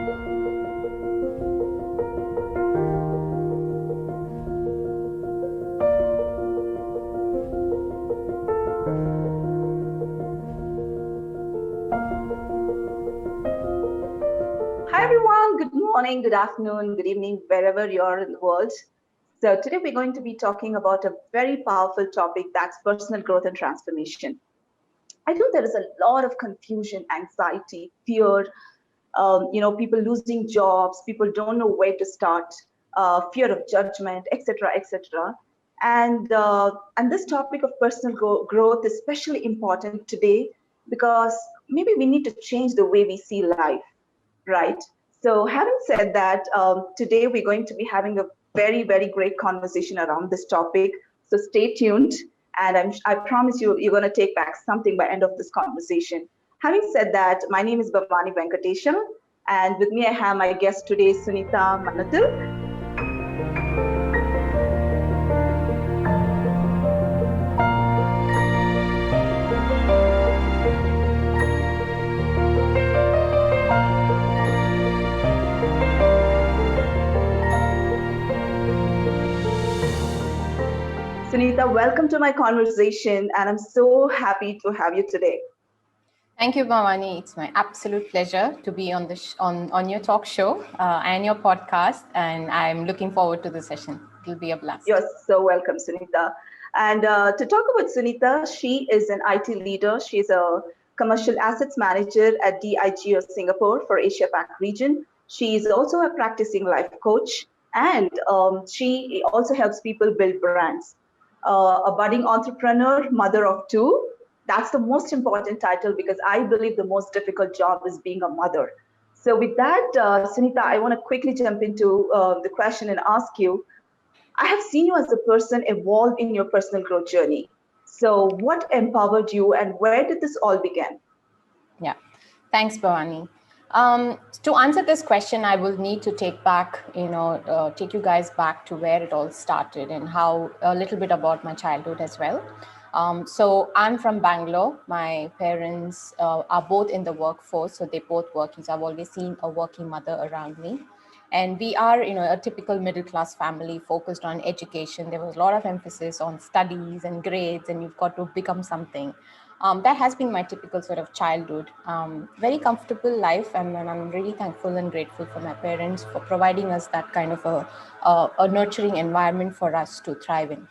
Hi everyone, good morning, good afternoon, good evening, wherever you are in the world. So today we're going to be talking about a very powerful topic, that's personal growth and transformation. I know there is a lot of confusion, anxiety, fear, people losing jobs, people don't know where to start, fear of judgment, etc., etc. And this topic of personal growth is especially important today because maybe we need to change the way we see life, right? So, having said that, today we're going to be having a very, very great conversation around this topic. So, stay tuned, and I promise you, you're going to take back something by end of this conversation. Having said that, my name is Bhavani Venkatesham, and with me I have my guest today, Sunita Manatil. Sunita, welcome to my conversation, and I'm so happy to have you today. Thank you, Bhavani. It's my absolute pleasure to be on on your talk show and your podcast, and I'm looking forward to the session. It'll be a blast. You're so welcome, Sunita. And to talk about Sunita, she is an IT leader. She's a commercial assets manager at DIG of Singapore for Asia Pac region. She is also a practicing life coach, and she also helps people build brands. A budding entrepreneur, mother of two. That's the most important title because I believe the most difficult job is being a mother. So with that, Sunita, I want to quickly jump into the question and ask you, I have seen you as a person evolve in your personal growth journey. So, what empowered you and where did this all begin? Yeah, thanks, Bhavani. To answer this question, I will need to take you guys back to where it all started and how a little bit about my childhood as well. So I'm from Bangalore. My parents are both in the workforce, so they both working. So I've always seen a working mother around me. And we are, a typical middle class family focused on education. There was a lot of emphasis on studies and grades, and you've got to become something. That has been my typical sort of childhood. Very comfortable life, and I'm really thankful and grateful for my parents for providing us that kind of a nurturing environment for us to thrive in.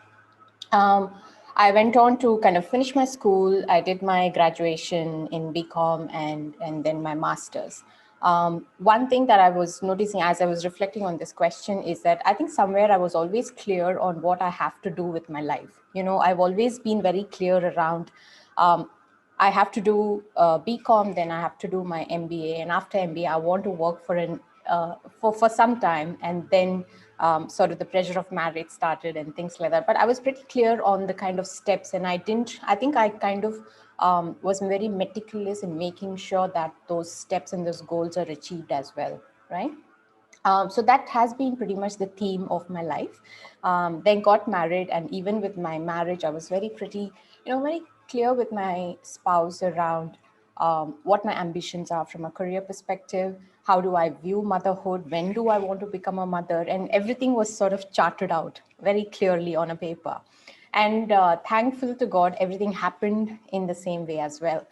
Um, I went on to kind of finish my school. I did my graduation in BCom and then my master's. One thing that I was noticing as I was reflecting on this question is that I think somewhere I was always clear on what I have to do with my life. I've always been very clear around um, I have to do BCom, then I have to do my MBA, and after MBA, I want to work for some time, and then sort of the pressure of marriage started and things like that. But I was pretty clear on the kind of steps, and I think I kind of was very meticulous in making sure that those steps and those goals are achieved as well, right? So that has been pretty much the theme of my life. Then got married, and even with my marriage, I was very clear with my spouse around what my ambitions are from a career perspective. How do I view motherhood? When do I want to become a mother? And everything was sort of charted out very clearly on a paper. And thankful to God, everything happened in the same way as well.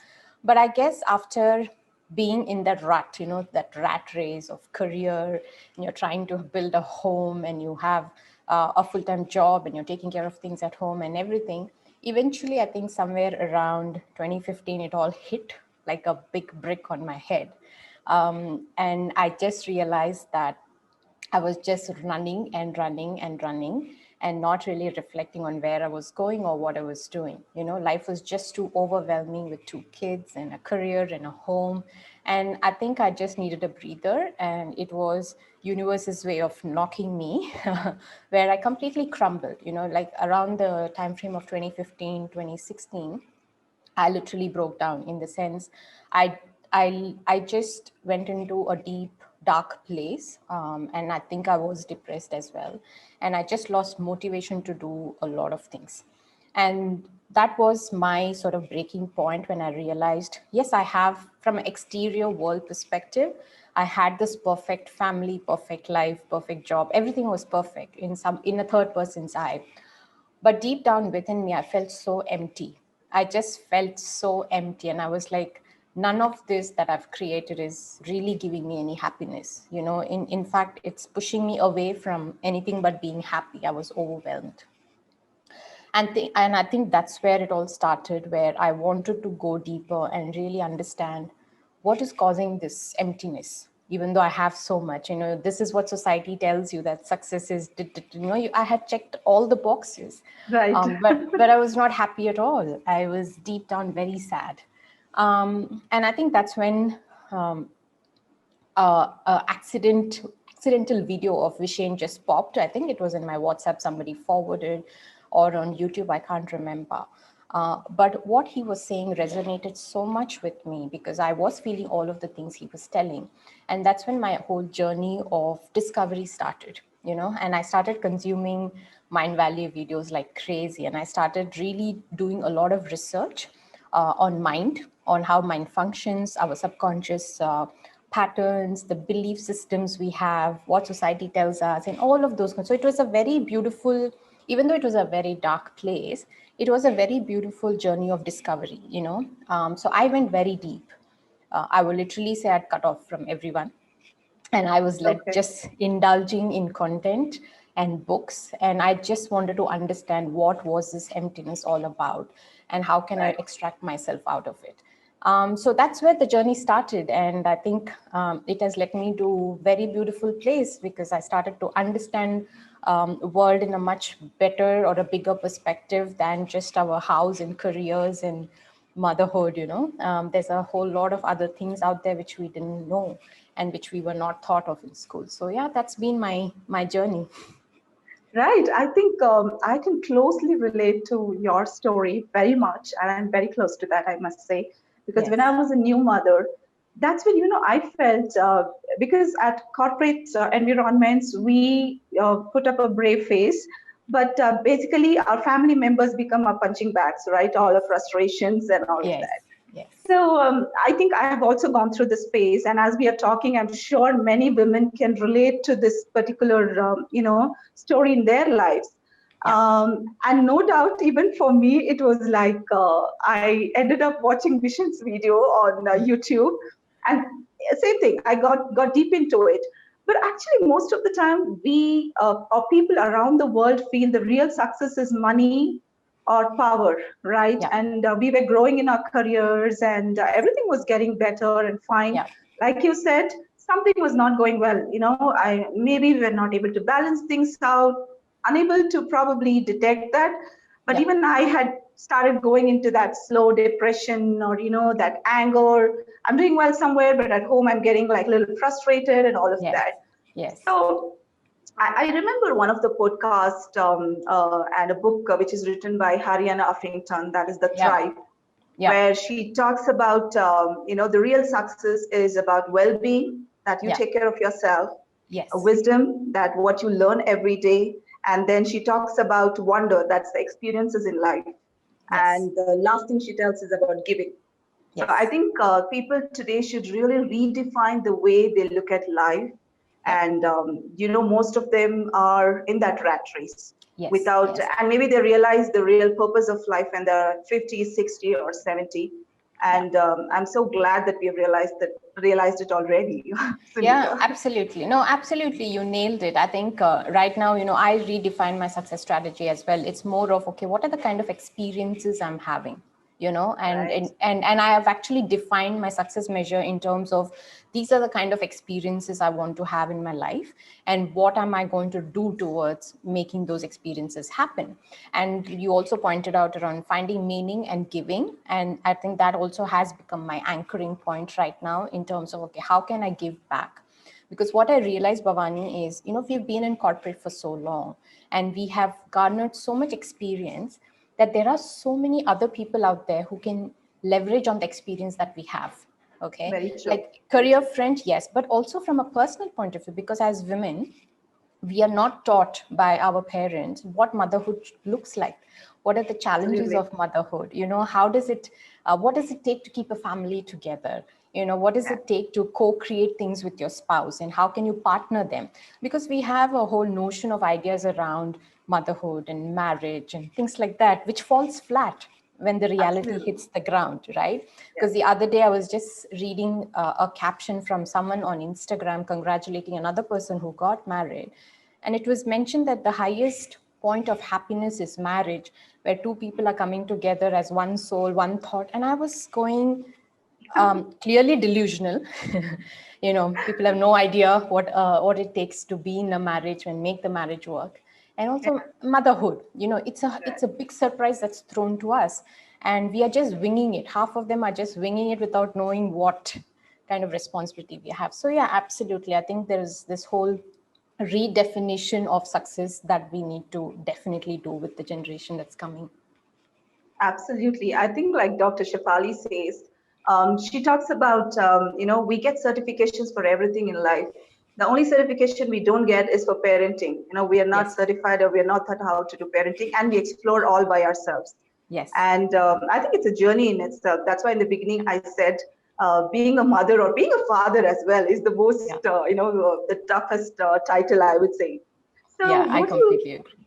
But I guess after being in that rut, that rat race of career, and you're trying to build a home and you have a full-time job and you're taking care of things at home and everything, eventually I think somewhere around 2015, it all hit like a big brick on my head. And I just realized that I was just running and running and running and not really reflecting on where I was going or what I was doing. Life was just too overwhelming with two kids and a career and a home. And I think I just needed a breather, and it was universe's way of knocking me where I completely crumbled, like around the time frame of 2015, 2016. I literally broke down in the sense I I just went into a deep dark place, and I think I was depressed as well, and I just lost motivation to do a lot of things. And that was my sort of breaking point when I realized, yes, I have, from an exterior world perspective, I had this perfect family, perfect life, perfect job. Everything was perfect in a third person's eye. But deep down within me, I felt so empty. I just felt so empty. And I was like, none of this that I've created is really giving me any happiness. In fact, it's pushing me away from anything but being happy. I was overwhelmed. And I think that's where it all started, where I wanted to go deeper and really understand what is causing this emptiness. Even though I have so much, this is what society tells you, that success is, I had checked all the boxes, Right. but I was not happy at all. I was deep down very sad. And I think that's when accidental video of Vishen just popped. I think it was in my WhatsApp, somebody forwarded, or on YouTube, I can't remember. But what he was saying resonated so much with me because I was feeling all of the things he was telling. And that's when my whole journey of discovery started, and I started consuming mind value videos like crazy. And I started really doing a lot of research on mind, on how mind functions, our subconscious patterns, the belief systems we have, what society tells us, and all of those. So it was a very beautiful, even though it was a very dark place, it was a very beautiful journey of discovery, So I went very deep. I would literally say I'd cut off from everyone. And I was like Okay. just indulging in content and books. And I just wanted to understand what was this emptiness all about and how can I Right. extract myself out of it. So that's where the journey started. And I think it has led me to a very beautiful place because I started to understand world in a much better or a bigger perspective than just our house and careers and motherhood. There's a whole lot of other things out there which we didn't know and which we were not thought of in school. So yeah, that's been my journey. Right. I think I can closely relate to your story very much, and I'm very close to that, I must say, because when I Yes. was a new mother, that's when I felt because at corporate environments we put up a brave face, but basically our family members become our punching bags, right? All the frustrations and all of Yes. that. Yes. So I think I have also gone through this phase, and as we are talking, I'm sure many women can relate to this particular, story in their lives. Yeah. And no doubt, even for me, it was like I ended up watching Vishen's video on YouTube, and same thing. I got deep into it. But actually, most of the time, we or people around the world feel the real success is money or power, right? Yeah. And we were growing in our careers, and everything was getting better and fine. Yeah. Like you said, something was not going well. I maybe we were not able to balance things out, unable to probably detect that. But Yeah. even I had started going into that slow depression, or that anger. I'm doing well somewhere, but at home I'm getting like a little frustrated and all of Yes. that. Yes. So I remember one of the podcast and a book which is written by Haryana Affrington, that is The Yeah. Thrive, Yeah. where she talks about, the real success is about well-being, that you Yeah. take care of yourself, Yes. wisdom, that what you learn every day, and then she talks about wonder, that's the experiences in life. Yes. And the last thing she tells is about giving. So I Yes. think people today should really redefine the way they look at life. Yeah. And, most of them are in that rat race Yes. without, Yes. and maybe they realize the real purpose of life when they're 50, 60, or 70. Yeah. And I'm so glad that we have realized it already, Yeah, Sunita. absolutely. No, absolutely. You nailed it. I think right now, I redefine my success strategy as well. It's more of, okay, what are the kind of experiences I'm having? And, Right. and I have actually defined my success measure in terms of these are the kind of experiences I want to have in my life, and what am I going to do towards making those experiences happen. And you also pointed out around finding meaning and giving, and I think that also has become my anchoring point right now in terms of, okay, how can I give back? Because what I realized, Bhavani, is, we've been in corporate for so long and we have garnered so much experience that there are so many other people out there who can leverage on the experience that we have. Okay. Very true. Like Very career true. friend, yes, but also from a personal point of view, because as women, we are not taught by our parents what motherhood looks like. What are the challenges Absolutely. of motherhood? How does it, what does it take to keep a family together? What does it take to co-create things with your spouse, and how can you partner them? Because we have a whole notion of ideas around motherhood and marriage and things like that, which falls flat when the reality Absolutely. hits the ground, right? Yes. Because the other day I was just reading a caption from someone on Instagram congratulating another person who got married. And it was mentioned that the highest point of happiness is marriage, where two people are coming together as one soul, one thought. And I was going, clearly delusional. People have no idea what it takes to be in a marriage and make the marriage work. And also motherhood, it's a big surprise that's thrown to us, and we are just winging it. Half of them are just winging it without knowing what kind of responsibility we have. So yeah, absolutely, I think there's this whole redefinition of success that we need to definitely do with the generation that's coming. Absolutely. I think, like Dr. Shafali says, she talks about, we get certifications for everything in life. The only certification we don't get is for parenting. We are not Yes. certified, or we are not taught how to do parenting, and we explore all by ourselves. Yes. And I think it's a journey in itself. That's why in the beginning I said, being a mother or being a father as well is the most, Yeah. the toughest title, I would say. So, Yeah, I completely agree.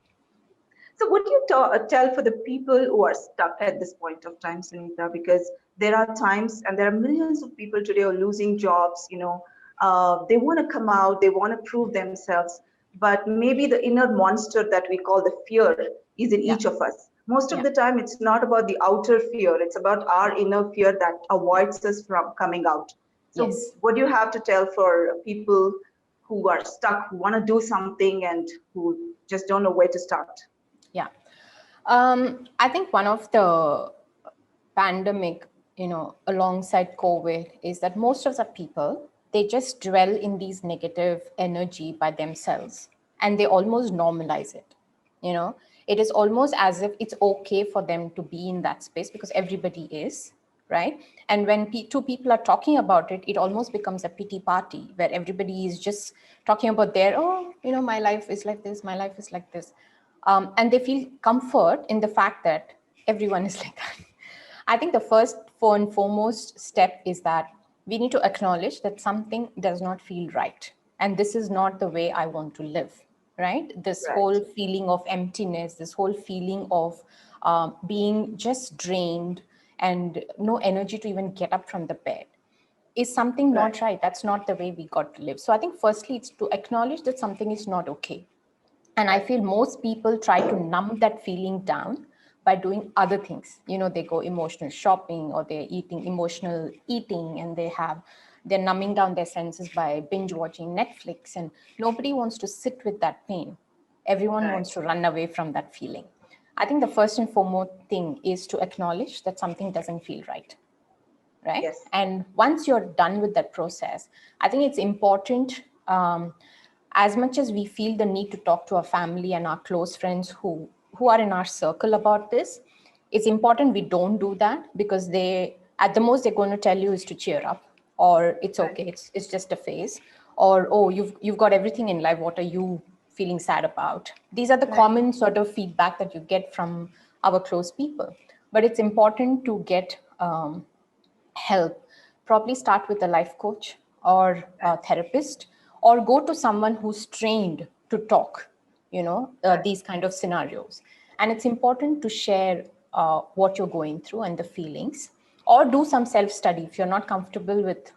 what do you tell for the people who are stuck at this point of time, Sunita? Because there are times, and there are millions of people today who are losing jobs. They want to come out, they want to prove themselves, but maybe the inner monster that we call the fear is in Yeah. each of us. Most of Yeah. the time, it's not about the outer fear; it's about our inner fear that avoids us from coming out. So, Yes. what do you have to tell for people who are stuck, who want to do something, and who just don't know where to start? Yeah. I think one of the pandemic, alongside COVID, is that most of the people, they just dwell in these negative energy by themselves, and they almost normalize it. You know, it is almost as if it's okay for them to be in that space because everybody is, right? And when two people are talking about it, it almost becomes a pity party where everybody is just talking about their, oh, my life is like this, my life is like this. And they feel comfort in the fact that everyone is like that. I think the first and foremost step is that we need to acknowledge that something does not feel right. And this is not the way I want to live, right? This Right. whole feeling of emptiness, this whole feeling of being just drained and no energy to even get up from the bed is something Right. not right. That's not the way we got to live. So I think firstly, it's to acknowledge that something is not okay. And I Right. feel most people try to numb that feeling down by doing other things. They go emotional shopping, or they're eating emotional eating, and they're numbing down their senses by binge watching Netflix. And nobody wants to sit with that pain. Everyone Right. wants to run away from that feeling. I think the first and foremost thing is to acknowledge that something doesn't feel right. Right. Yes. And once you're done with that process, I think it's important, as much as we feel the need to talk to our family and our close friends who are in our circle about this, it's important we don't do that, because they, at the most they're going to tell you is to cheer up, or it's Right. okay, it's just a phase, or oh, you've got everything in life, what are you feeling sad about? These are the Right. common sort of feedback that you get from our close people. But it's important to get help. Probably start with a life coach or Right. a therapist, or go to someone who's trained to talk, Right. these kind of scenarios. And it's important to share what you're going through and the feelings, or do some self study if you're not comfortable with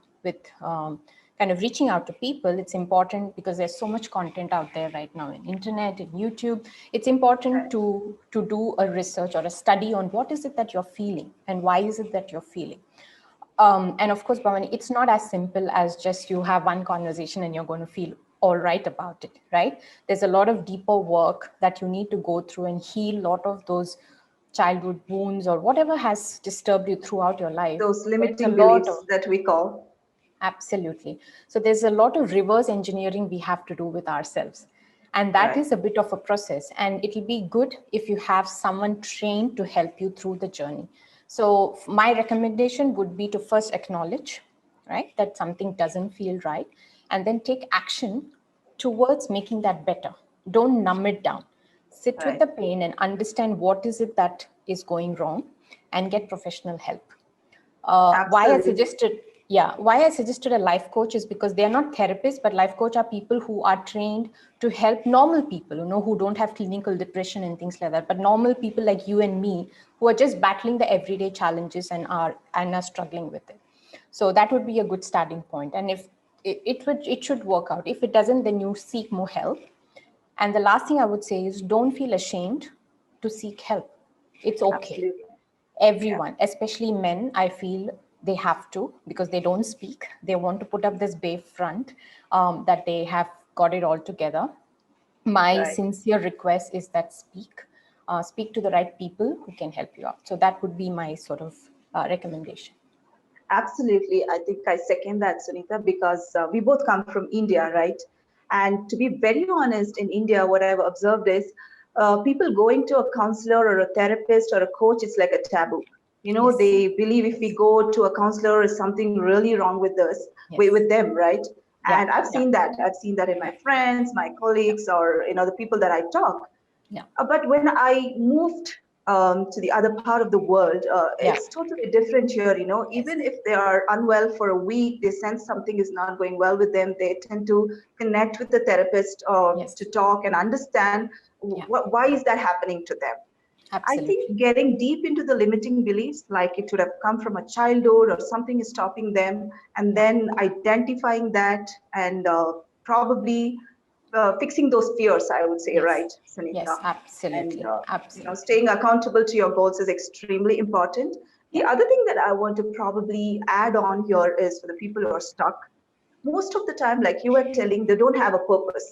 kind of reaching out to people. It's important, because there's so much content out there right now in internet and YouTube. It's important Right. to do a research or a study on what is it that you're feeling and why is it that you're feeling. And of course, Bhavani, it's not as simple as just you have one conversation and you're going to feel all right about it, right? There's a lot of deeper work that you need to go through and heal a lot of those childhood wounds or whatever has disturbed you throughout your life. Those There's a limiting lot beliefs of, that we call. absolutely. So there's a lot of reverse engineering we have to do with ourselves. And that Right. is a bit of a process. And it'll be good if you have someone trained to help you through the journey. So my recommendation would be to first acknowledge, right, that something doesn't feel right, and then take action towards making that better. Don't numb it down. Sit with Right. the pain and understand what is it that is going wrong, and get professional help. Why I Absolutely. suggested, Yeah, why I suggested a life coach is because they are not therapists, but life coach are people who are trained to help normal people, who don't have clinical depression and things like that, but normal people like you and me who are just battling the everyday challenges and are struggling with it. So that would be a good starting point. And if it should work out. If it doesn't, then you seek more help. And the last thing I would say is don't feel ashamed to seek help. It's okay. Absolutely. Yeah. Everyone, especially men, I feel they have to, because they don't speak. They want to put up this brave front, that they have got it all together. My Right. sincere request is that speak to the right people who can help you out. So that would be my sort of recommendation. Absolutely. I think I second that, Sunita, because we both come from India, right? And to be very honest, in India, what I've observed is people going to a counselor or a therapist or a coach, it's like a taboo. Yes. They believe if we go to a counselor, is something really wrong with us, Yes. with them, right? Yeah. And I've Yeah. seen that. I've seen that in my Yeah. friends, my Yeah. colleagues, or the people that I talk. Yeah. But when I moved to the other part of the world, Yeah. it's totally different here. Yes. Even if they are unwell for a week, they sense something is not going well with them. They tend to connect with the therapist Yes. to talk and understand Yeah. why is that happening to them. I Absolutely. think getting deep into the limiting beliefs, like it should have come from a childhood or something is stopping them, and Yeah. then identifying that and probably fixing those fears, I would say, Yes. right, Sunita? Yes. And Absolutely. Absolutely. staying accountable to your goals is extremely important. The Yeah. other thing that I want to probably add on here is for the people who are stuck. Most of the time, like you were telling, they don't have a purpose.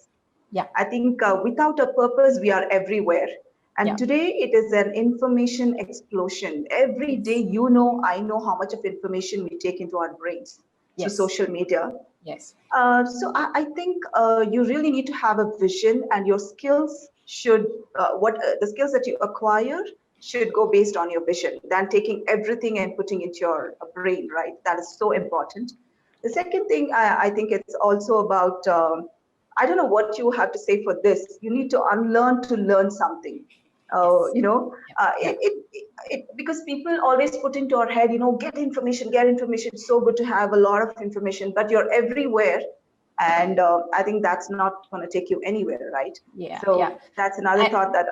Yeah. I think without a purpose, we are everywhere. And Yeah. today it is an information explosion. Every day, Yes. I know how much of information we take into our brains through Yes. social media. Yes. So I think you really need to have a vision, and your skills should what the skills that you acquire should go based on your vision than taking everything and putting it your brain. Right, that is so important. The second thing I think it's also about. I don't know what you have to say for this. You need to unlearn to learn something. Yes. You know, Yeah. uh, Yeah. it, because people always put into our head, get information, get information. It's so good to have a lot of information, but you're everywhere, and I think that's not going to take you anywhere, right? Yeah. Yeah. So that's another thought that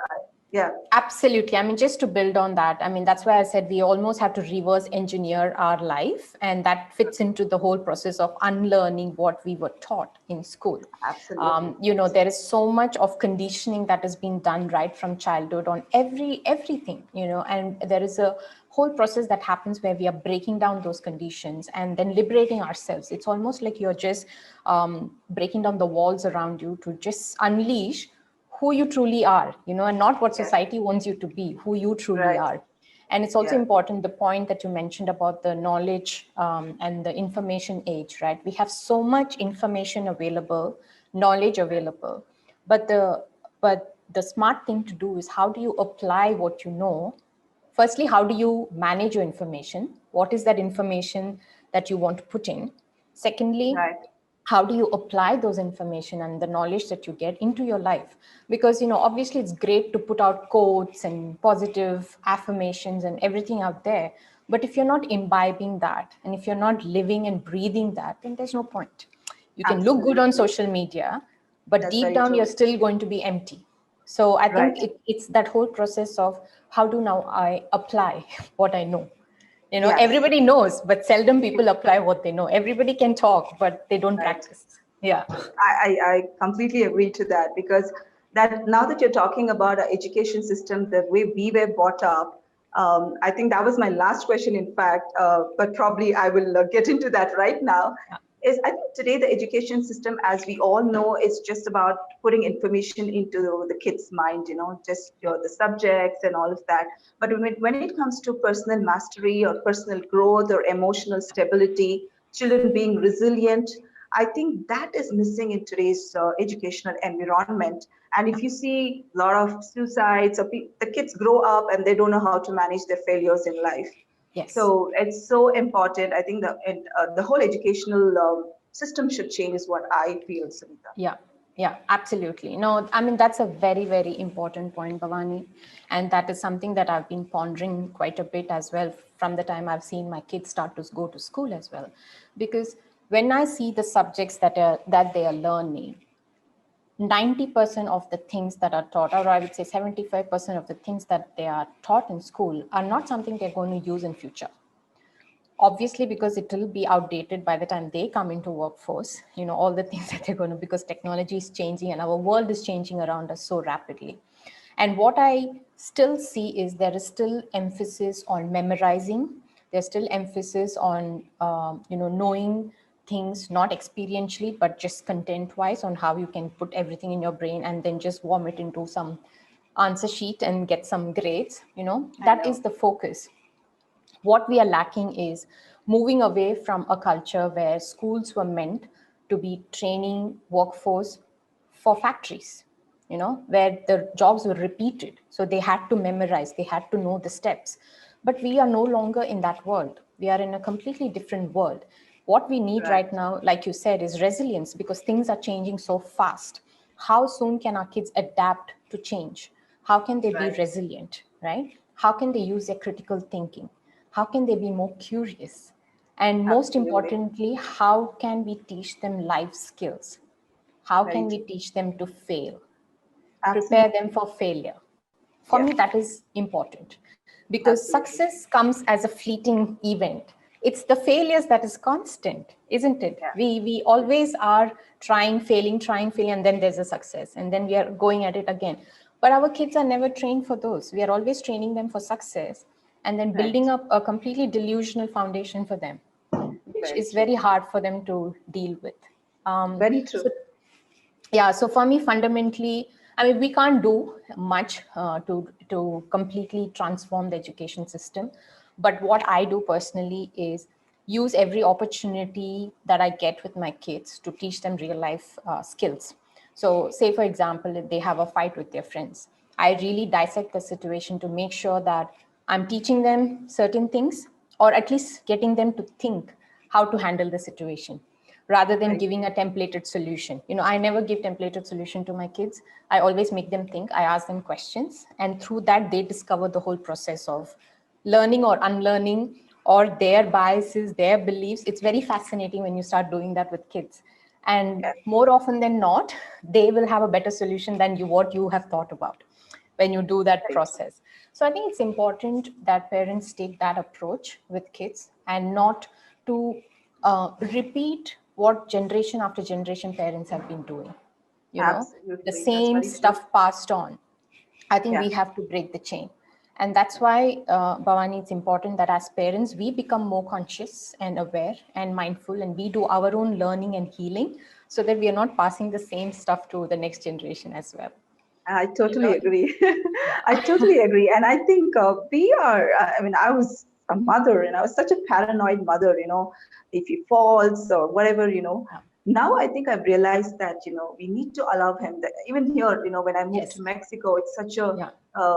yeah. Absolutely. I mean, just to build on that, I mean, that's why I said we almost have to reverse engineer our life. And that fits into the whole process of unlearning what we were taught in school. Absolutely. There is so much of conditioning that has been done right from childhood on everything, and there is a whole process that happens where we are breaking down those conditions and then liberating ourselves. It's almost like you're just breaking down the walls around you to just unleash who you truly are, and not what Yeah. society wants you to be, who you truly Right. are. And it's also Yeah. important, the point that you mentioned about the knowledge and the information age, right? We have so much information available, knowledge available, but the smart thing to do is how do you apply what you know? Firstly, how do you manage your information? What is that information that you want to put in? Secondly, Right. how do you apply those information and the knowledge that you get into your life? Because obviously it's great to put out quotes and positive affirmations and everything out there, but if you're not imbibing that and if you're not living and breathing that, then there's no point. You can look good on Absolutely. social media, but That's deep very down you're true. still going to be empty. So I think Right. it's that whole process of how do now I apply what I know. Yes. Everybody knows, but seldom people apply what they know. Everybody can talk, but they don't Right. practice. Yeah. I completely agree to that, because that now that you're talking about our education system, the way we were brought up, I think that was my last question, in fact, but probably I will get into that right now. Yeah. Is I think today the education system, as we all know, is just about putting information into the kids' mind, just Yeah. the subjects and all of that. But when it comes to personal mastery or personal growth or emotional stability, children being resilient, I think that is missing in today's educational environment. And if you see a lot of suicides, or the kids grow up and they don't know how to manage their failures in life. Yes. So it's so important. I think the whole educational system should change, is what I feel, Sunita. Yeah. Yeah, absolutely. No, I mean, that's a very, very important point, Bhavani. And that is something that I've been pondering quite a bit as well from the time I've seen my kids start to go to school as well. Because when I see the subjects that they are learning, 90% of the things that are taught, or I would say 75% of the things that they are taught in school are not something they're going to use in future. Obviously, because it will be outdated by the time they come into workforce, all the things that they're going to, because technology is changing and our world is changing around us so rapidly. And what I still see is there is still emphasis on memorizing. There's still emphasis on, knowing things, not experientially, but just content wise, on how you can put everything in your brain and then just vomit into some answer sheet and get some grades. I That is know. the focus. What we are lacking is moving away from a culture where schools were meant to be training workforce for factories, where the jobs were repeated. So they had to memorize, they had to know the steps. But we are no longer in that world. We are in a completely different world. What we need Right. right now, like you said, is resilience, because things are changing so fast. How soon can our kids adapt to change? How can they be Right. resilient, right? How can they use their critical thinking? How can they be more curious? And most Absolutely. importantly, how can we teach them life skills? How Very can we true. teach them to fail? Prepare Absolutely. them for failure. For Yeah. me, that is important, because Absolutely. success comes as a fleeting event. It's the failures that is constant, isn't it? Yeah. We always are trying, failing, and then there's a success, and then we are going at it again. But our kids are never trained for those. We are always training them for success and then Right. building up a completely delusional foundation for them, which Very is true. very hard for them to deal with. Very true. So yeah, so for me, fundamentally, I mean, we can't do much to completely transform the education system. But what I do personally is use every opportunity that I get with my kids to teach them real life skills. So, say for example, if they have a fight with their friends, I really dissect the situation to make sure that I'm teaching them certain things, or at least getting them to think how to handle the situation, rather than Right. giving a templated solution. I never give templated solution to my kids. I always make them think. I ask them questions, and through that they discover the whole process of learning or unlearning, or their biases, their beliefs. It's very fascinating when you start doing that with kids. And Yeah. more often than not, they will have a better solution than what you have thought about when you do that Very true. process. So I think it's important that parents take that approach with kids, and not to repeat what generation after generation parents have been doing. The Absolutely. That's same very true. stuff passed on. I think Yeah. we have to break the chain. And that's why, Bhavani, it's important that as parents, we become more conscious and aware and mindful, and we do our own learning and healing, so that we are not passing the same stuff to the next generation as well. I You totally know? agree. Yeah. I totally agree. And I think we are, I mean, I was a mother and I was such a paranoid mother, if he falls or whatever, Yeah. Now I think I've realized that, we need to allow him that even here, when I moved to Yes. Mexico, it's such a Yeah.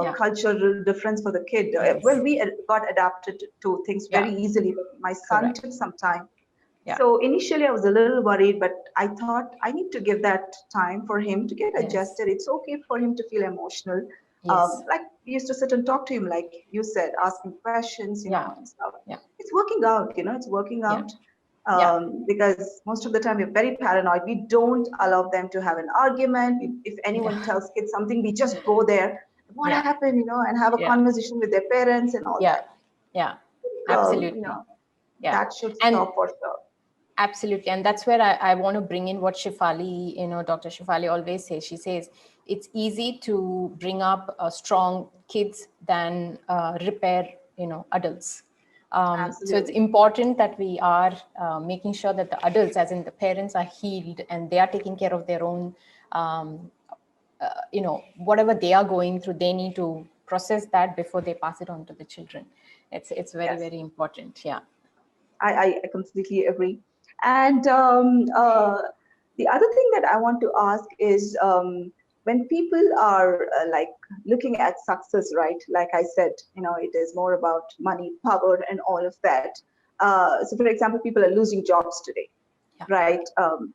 Yeah. cultural difference for the kid. Well, Yes. we got adapted to things very Yeah. easily, but my son Correct. took some time. Yeah. So initially, I was a little worried, but I thought I need to give that time for him to get Yes. adjusted. It's okay for him to feel emotional. Yes. Like we used to sit and talk to him, like you said, Yes. asking questions, Yeah. and stuff. Yeah. It's working out, it's working Yeah. out. Yeah. Because most of the time we're very paranoid. We don't allow them to have an argument. If Yeah. anyone tells kids something, we just go there. What Yeah. happened, and have a Yeah. conversation with their parents and all Yeah. that. Yeah. Um, you Absolutely. know, Yeah. that should And stop for sure. absolutely. And that's where I want to bring in what Shifali, Dr. Shifali always says. She says it's easy to bring up strong kids than repair, adults. So it's Absolutely. important that we are making sure that the adults, as in the parents, are healed and they are taking care of their own, whatever they are going through. They need to process that before they pass it on to the children. It's very, Yes. very important. Yeah. I completely agree. And the other thing that I want to ask is when people are like looking at success, right? Like I said, it is more about money, power, and all of that. So, for example, people are losing jobs today, Yeah. right?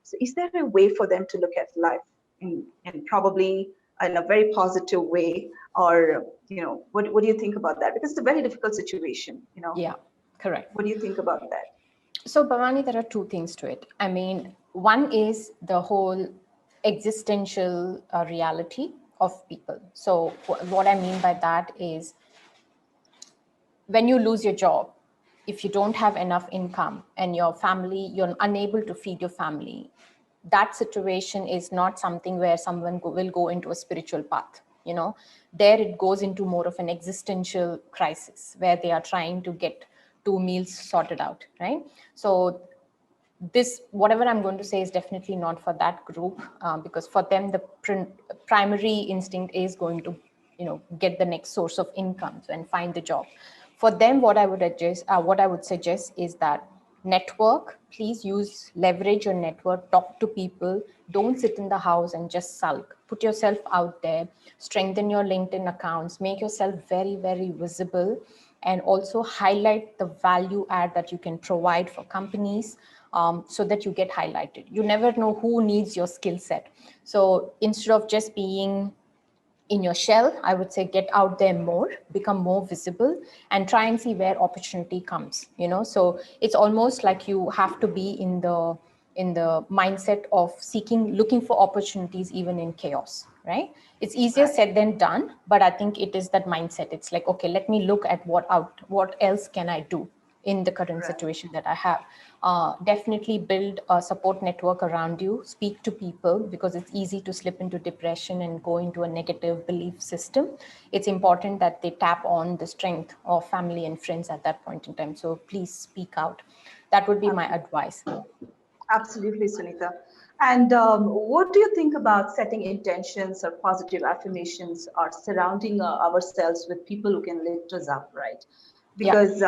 So, is there a way for them to look at life? in probably in a very positive way, or what do you think about that? Because it's a very difficult situation. Yeah, correct. What do you think about that? So, Bhavani, there are two things to it. I mean, one is the whole existential reality of people. So, what I mean by that is when you lose your job, if you don't have enough income and your family, you're unable to feed your family, that situation is not something where someone will go into a spiritual path. There it goes into more of an existential crisis where they are trying to get two meals sorted out, right? So this, whatever I'm going to say, is definitely not for that group, because for them the primary instinct is going to get the next source of income and find the job. For them, what I would suggest is that network. Please use, leverage your network, talk to people, don't sit in the house and just sulk. Put yourself out there, strengthen your LinkedIn accounts, make yourself very, very visible, and also highlight the value add that you can provide for companies, so that you get highlighted. You never know who needs your skill set. So instead of just being in your shell, I would say get out there more, become more visible, and try and see where opportunity comes. So it's almost like you have to be in the mindset of looking for opportunities even in chaos, right? It's easier Right. said than done, but I think it is that mindset. It's like, okay, let me look at what else can I do in the current Right. situation that I have. Definitely build a support network around you. Speak to people, because it's easy to slip into depression and go into a negative belief system. It's important that they tap on the strength of family and friends at that point in time. So please speak out. That would be my advice. Absolutely, Sunita. And what do you think about setting intentions or positive affirmations, or surrounding ourselves with people who can lift us up, right? Yeah, Because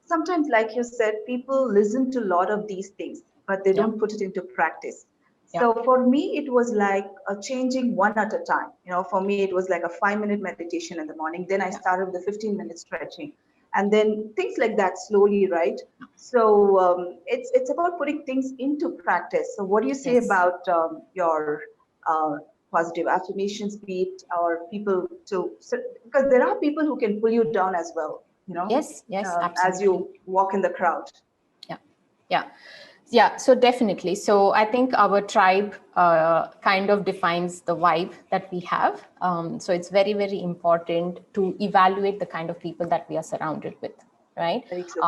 sometimes, like you said, people listen to a lot of these things, but they yeah, don't put it into practice. yeah, So for me, it was like changing one at a time. For me, it was like a 5-minute meditation in the morning. Then I yeah. started with a 15-minute stretching, and then things like that slowly, right? So it's about putting things into practice. So what do you say Yes. about your uh, positive affirmations, be it, or people because there are people who can pull you down as well, Yes, yes, as absolutely. you walk in the crowd. Yeah, yeah, yeah. So definitely. So I think our tribe kind of defines the vibe that we have. So it's very, very important to evaluate the kind of people that we are surrounded with, right? Very true.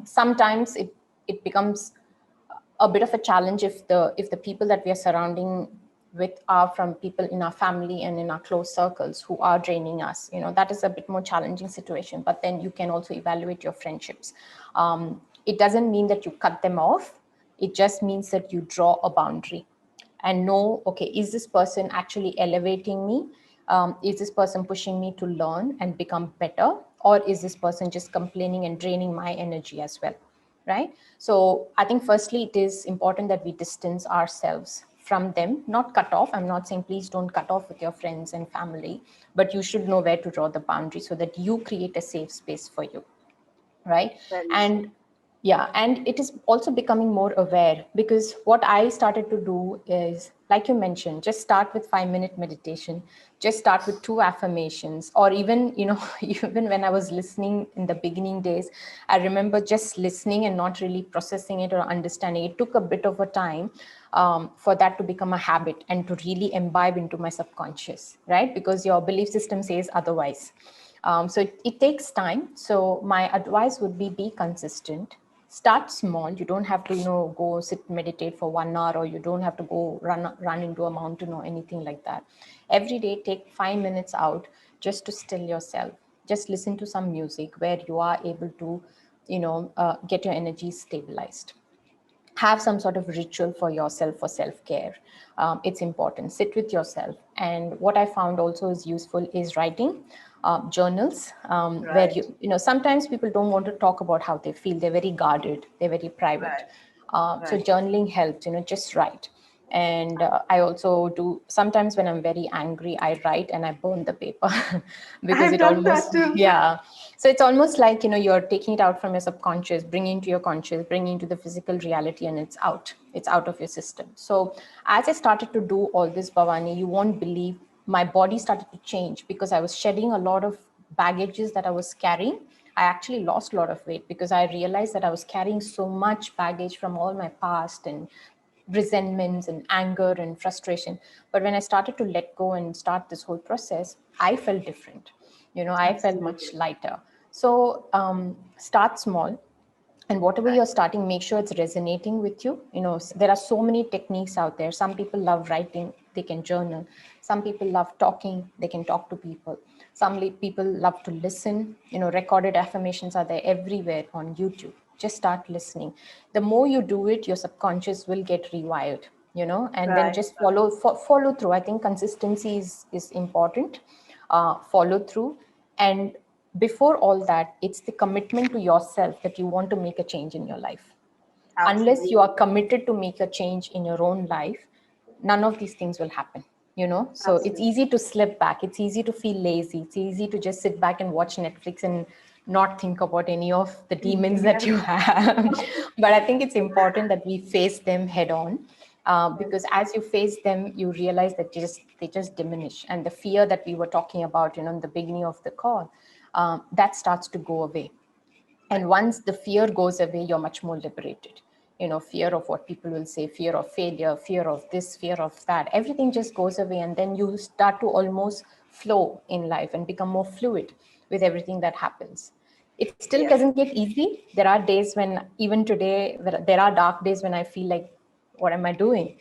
Sometimes it becomes a bit of a challenge if the people that we are surrounding with are from people in our family and in our close circles who are draining us. That is a bit more challenging situation, but then you can also evaluate your friendships. It doesn't mean that you cut them off. It just means that you draw a boundary and know, okay, is this person actually elevating me? Is this person pushing me to learn and become better? Or is this person just complaining and draining my energy as well? Right? So I think firstly, it is important that we distance ourselves from them, not cut off. I'm not saying please don't cut off with your friends and family, but you should know where to draw the boundary so that you create a safe space for you, right? Very true. And yeah, and it is also becoming more aware, because what I started to do is, like you mentioned, just start with 5-minute meditation, just start with 2 affirmations, or even even when I was listening in the beginning days, I remember just listening and not really processing it or understanding. It took a bit of a time for that to become a habit and to really imbibe into my subconscious, right? Because your belief system says otherwise. So it takes time. So my advice would be consistent. Start small. You don't have to, go sit meditate for 1 hour, or you don't have to go run into a mountain or anything like that. Every day, take 5 minutes out just to still yourself. Just listen to some music where you are able to, get your energy stabilized. Have some sort of ritual for yourself for self-care. It's important. Sit with yourself. And what I found also is useful is writing journals, where Right. sometimes people don't want to talk about how they feel. They're very guarded. They're very private. Right. So Right. journaling helps. Just write. And I also do sometimes when I'm very angry, I write and I burn the paper because I've it done that almost, too. yeah. So it's almost like, you're taking it out from your subconscious, bringing to your conscious, bringing to the physical reality, and it's out of your system. So as I started to do all this, Bhavani, you won't believe my body started to change because I was shedding a lot of baggages that I was carrying. I actually lost a lot of weight because I realized that I was carrying so much baggage from all my past and resentments and anger and frustration. But when I started to let go and start this whole process, I felt different. I felt much Absolutely. lighter. So start small, and whatever Right. you're starting, make sure it's resonating with you. There are so many techniques out there. Some people love writing, they can journal. Some people love talking, they can talk to people. Some people love to listen. Recorded affirmations are there everywhere on YouTube. Just start listening. The more you do it, your subconscious will get rewired. And then Right. just follow through. I think consistency is important. Follow through. And before all that, it's the commitment to yourself that you want to make a change in your life. Unless you Absolutely. are committed to make a change in your own life, none of these things will happen. So it's Absolutely. easy to slip back, it's easy to feel lazy, it's easy to just sit back and watch Netflix and not think about any of the demons Anything that else? you have. But I think it's important that we face them head on, because Yes. as you face them, you realize that they just diminish, and the fear that we were talking about, in the beginning of the call, that starts to go away. Right. And once the fear goes away, you're much more liberated. Fear of what people will say, fear of failure, fear of this, fear of that, everything just goes away. And then you start to almost flow in life and become more fluid with everything that happens. It still Yes. doesn't get easy. There are days when, even today, there are dark days when I feel like, what am I doing?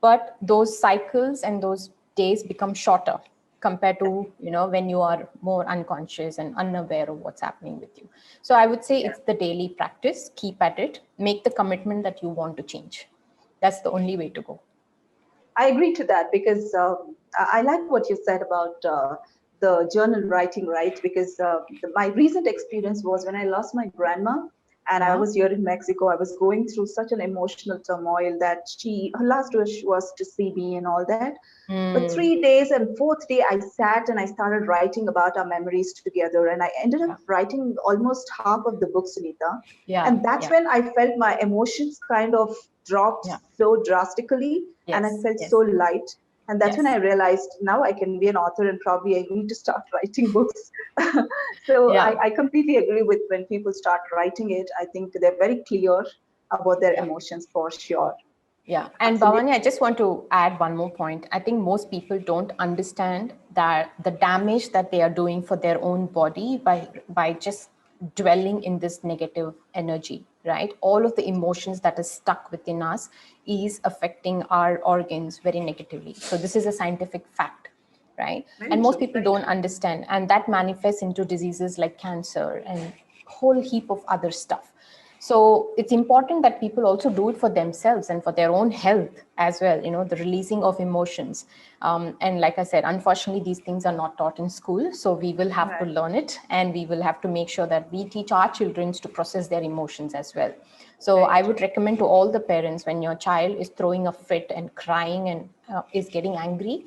But those cycles and those days become shorter compared Yes. to when you are more unconscious and unaware of what's happening with you. So I would say Yes. it's the daily practice. Keep at it, make the commitment that you want to change. That's the only way to go. I agree to that because I like what you said about the journal writing, right? Because my recent experience was when I lost my grandma, and I Yeah. was here in Mexico. I was going through such an emotional turmoil that her last wish was to see me and all that. But Mm, 3 days and fourth day, I sat and I started writing about our memories together, and I ended up yeah. writing almost half of the book, Sunita. Yeah. And that's Yeah. when I felt my emotions kind of dropped Yeah. so drastically, and I Yes. felt so Yes. light. And that's when I Yes. realized now I can be an author and probably I need to start writing books. So Yeah. I completely agree with when people start writing it. I think they're very clear about their Yeah. emotions for sure. Yeah. And Absolutely. Bhavani, I just want to add one more point. I think most people don't understand that the damage that they are doing for their own body by just dwelling in this negative energy, right? All of the emotions that is stuck within us is affecting our organs very negatively. So this is a scientific fact, right? Very And most true. people Very don't true. understand, and that manifests into diseases like cancer and whole heap of other stuff. So it's important that people also do it for themselves and for their own health as well, the releasing of emotions. And like I said, unfortunately, these things are not taught in school. So we will have to Right. learn it, and we will have to make sure that we teach our children to process their emotions as well. So Very I true. would recommend to all the parents, when your child is throwing a fit and crying and is getting angry,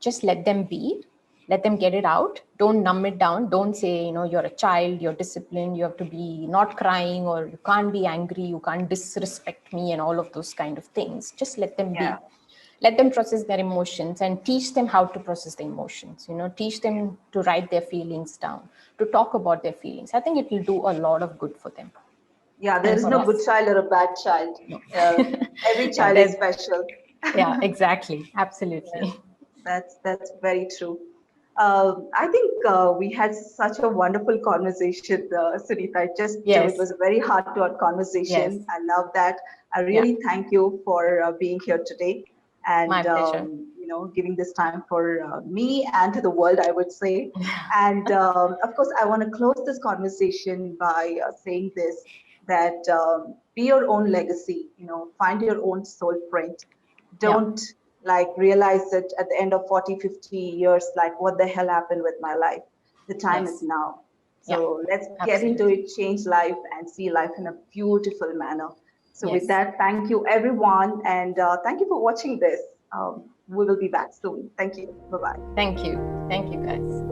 just let them be, let them get it out. Don't numb it down. Don't say, you're a child, you're disciplined, you have to be not crying, or you can't be angry, you can't disrespect me, and all of those kind of things. Just let them Yeah. be. Let them process their emotions and teach them how to process the emotions. Teach them to write their feelings down, to talk about their feelings. I think it will do a lot of good for them Yeah. There and is for no good us. child or a bad child. No. Uh, every Yeah, child is there's, special. yeah, exactly. Yes, Absolutely. that's very true. I think we had such a wonderful conversation, Sunita. It Yes. was a very heart-to-heart Yes. conversation. I love that. I Yeah. really thank you for being here today My and pleasure. giving this time for me and to the world, I would say. And of course, I want to close this conversation by saying this: that be your own legacy. Find your own soul print. Yeah. Don't like realize it at the end of 40, 50 years, like what the hell happened with my life. The time is Yes. now. Yeah. So let's get into Absolutely. it, change life, and see life in a beautiful manner. So with Yes. that, thank you everyone, and thank you for watching this. We will be back soon. Thank you. Bye bye. Thank you. Thank you, guys.